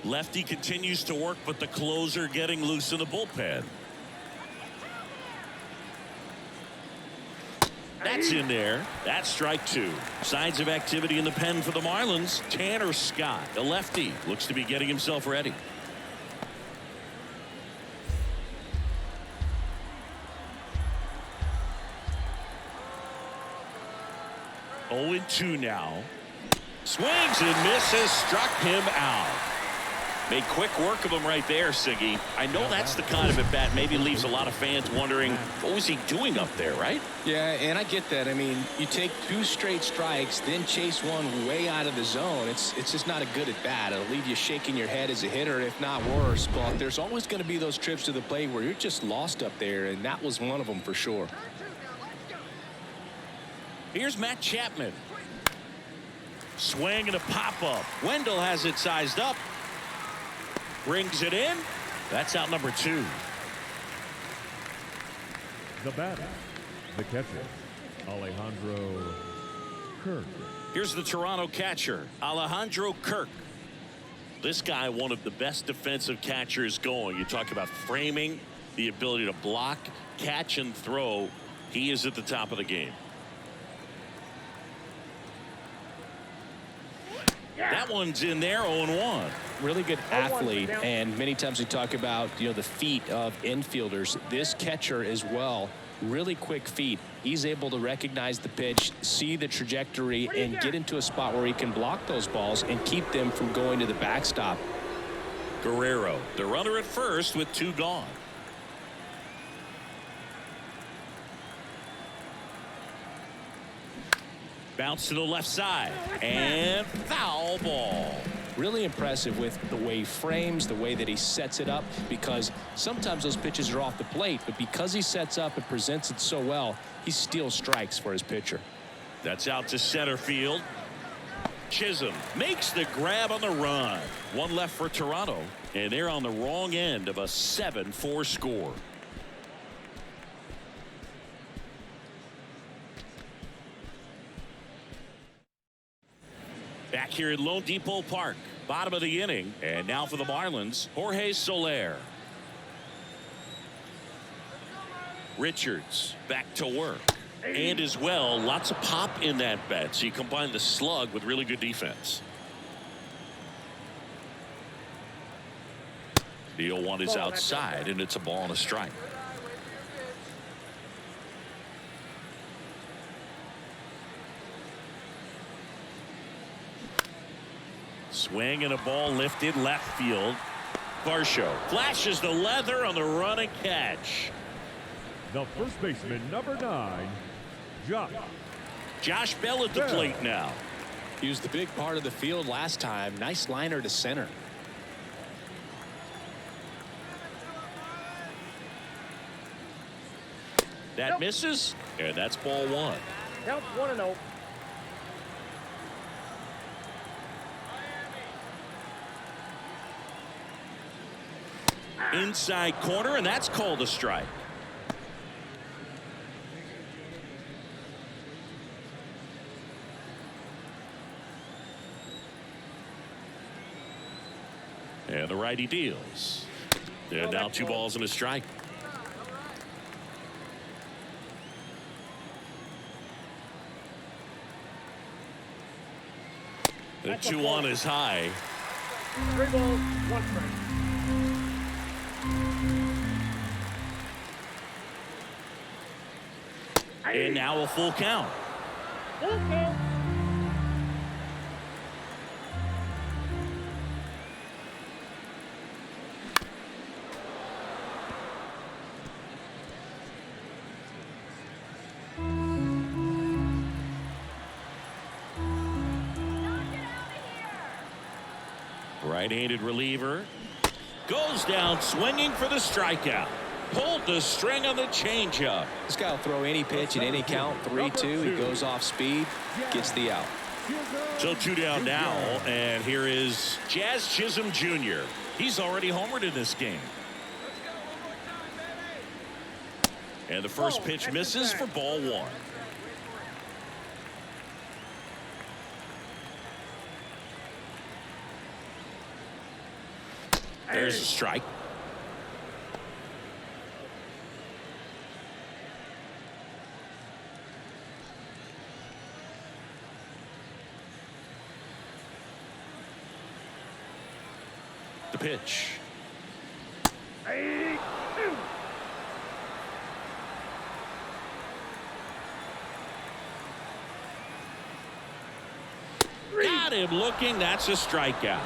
Lefty continues to work, but the closer getting loose in the bullpen. That's in there. That's strike two. Signs of activity in the pen for the Marlins. Tanner Scott, the lefty, looks to be getting himself ready. Oh, 2 now. Swings and misses, struck him out. Made quick work of him right there, Siggy. I know that's the kind of at bat maybe leaves a lot of fans wondering what was he doing up there, right? Yeah, and I get that. I mean, you take 2 straight strikes, then chase one way out of the zone. It's just not a good at bat. It'll leave you shaking your head as a hitter, if not worse. But there's always going to be those trips to the plate where you're just lost up there, and that was one of them for sure. Here's Matt Chapman. Swing and a pop-up. Wendell has it sized up. Brings it in. That's out number 2. The batter, the catcher, Alejandro Kirk. Here's the Toronto catcher, Alejandro Kirk. This guy, one of the best defensive catchers going. You talk about framing, the ability to block, catch, and throw. He is at the top of the game. That one's in there, 0-1. Really good athlete, and many times we talk about, you know, the feet of infielders. This catcher as well, really quick feet. He's able to recognize the pitch, see the trajectory, and get into a spot where he can block those balls and keep them from going to the backstop. Guerrero, the runner at first with 2 gone. Bounce to the left side and foul ball. Really impressive with the way he frames, the way that he sets it up, because sometimes those pitches are off the plate, but because he sets up and presents it so well, he steals strikes for his pitcher. That's out to center field. Chisholm makes the grab on the run. 1 left for Toronto, and they're on the wrong end of a 7-4 score. Back here at Lone Depot Park, bottom of the inning, and now for the Marlins, Jorge Soler. Richards back to work, and as well, lots of pop in that bat. So you combine the slug with really good defense. The 0-1 is outside, and it's a ball and a strike. Swing and a ball lifted left field. Varsho flashes the leather on the run and catch. The first baseman, number 9, Josh Bell at the plate now. He was the big part of the field last time. Nice liner to center. That misses, and that's ball 1. Counts 1-0. Inside corner, and that's called a strike. And the righty deals. And now 2 balls and a strike. The 2-1 is high. 3 balls, 1 strike. And now a full count. Full count. Right-handed reliever goes down swinging for the strikeout. Pulled the string on the changeup. This guy will throw any pitch at any count. 3-2. He goes off speed, gets the out. So 2 down now, and here is Jazz Chisholm Jr. He's already homered in this game. And the first pitch misses for ball 1. There's a strike. The pitch. Got him looking. That's a strikeout.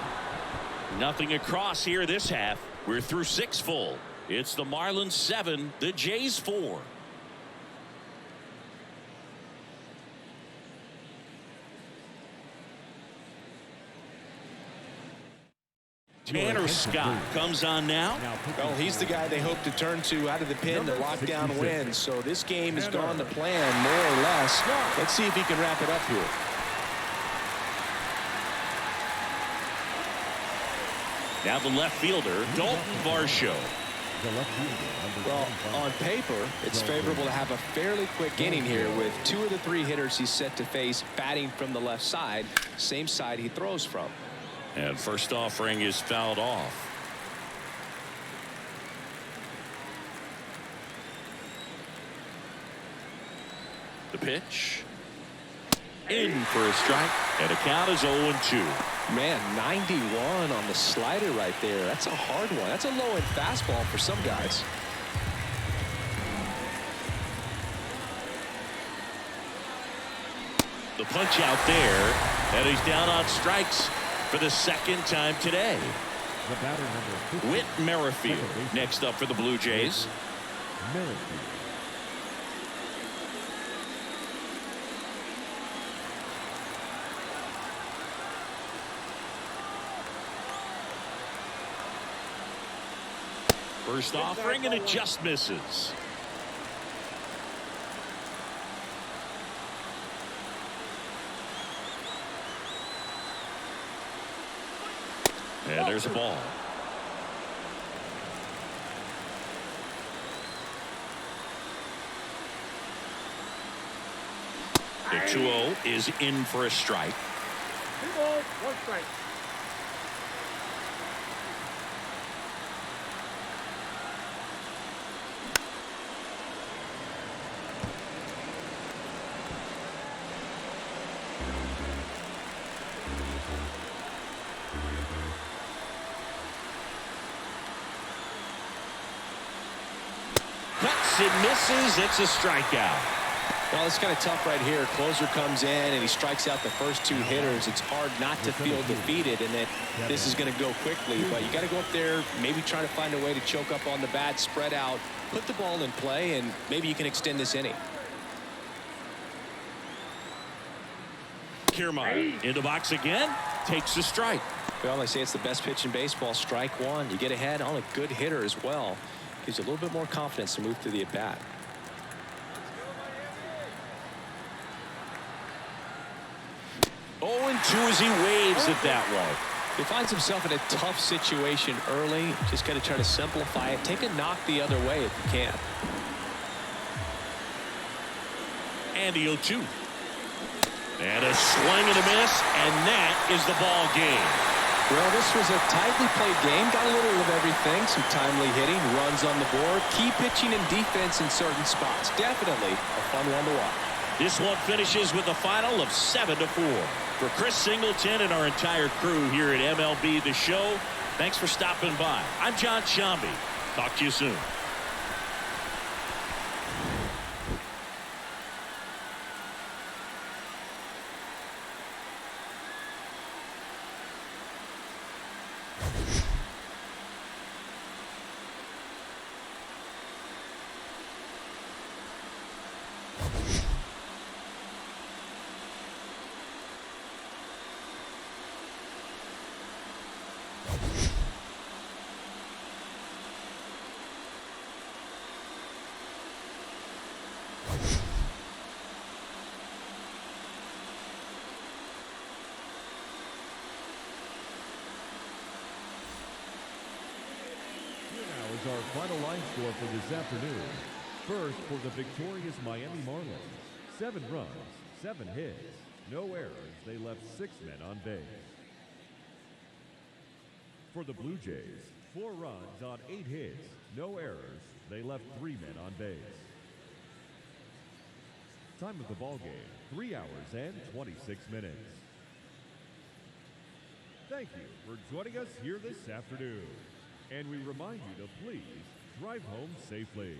Nothing across here this half. We're through 6 full. It's the Marlins 7, the Jays 4. Tanner Scott comes on now. Well, he's the guy they hope to turn to out of the pen to lock down wins. So this game has gone to plan more or less. Let's see if he can wrap it up here. Now the left fielder, Dalton Varsho. Well, on paper, it's favorable to have a fairly quick inning here with 2 of the 3 hitters he's set to face batting from the left side, same side he throws from. And first offering is fouled off. The pitch. In for a strike, and a count is 0-2. Man, 91 on the slider right there. That's a hard one. That's a low-end fastball for some guys. The punch out there, and he's down on strikes for the 2nd time today. Whit Merrifield next up for the Blue Jays. First offering, and it just misses. And there's a ball. The 2-0 is in for a strike. 2 balls, 1 strike. It misses. It's a strikeout. Well, it's kind of tough right here. Closer comes in and he strikes out the first 2 hitters. It's hard not to feel defeated and that this is going to go quickly, but you got to go up there, maybe try to find a way to choke up on the bat, spread out, put the ball in play, and maybe you can extend this inning. Kiermaier in the box again, takes a strike. Well, they say it's the best pitch in baseball. Strike 1. You get ahead on a good hitter as well. Gives you a little bit more confidence to move through the at-bat. Oh, and 2 as he waves it that way. He finds himself in a tough situation early. Just got to try to simplify it. Take a knock the other way if you can. And the 0-2. And a swing and a miss, and that is the ball game. Well, this was a tightly played game. Got a little of everything. Some timely hitting, runs on the board, key pitching and defense in certain spots. Definitely a fun one to watch. This one finishes with a final of 7-4. For Chris Singleton and our entire crew here at MLB The Show, thanks for stopping by. I'm John Shambi. Talk to you soon. Our final line score for this afternoon. First, for the victorious Miami Marlins, 7 runs, 7 hits, no errors. They left 6 men on base. For the Blue Jays, 4 runs on 8 hits, no errors. They left 3 men on base. Time of the ball game, 3 hours and 26 minutes. Thank you for joining us here this afternoon. And we remind you to please drive home safely.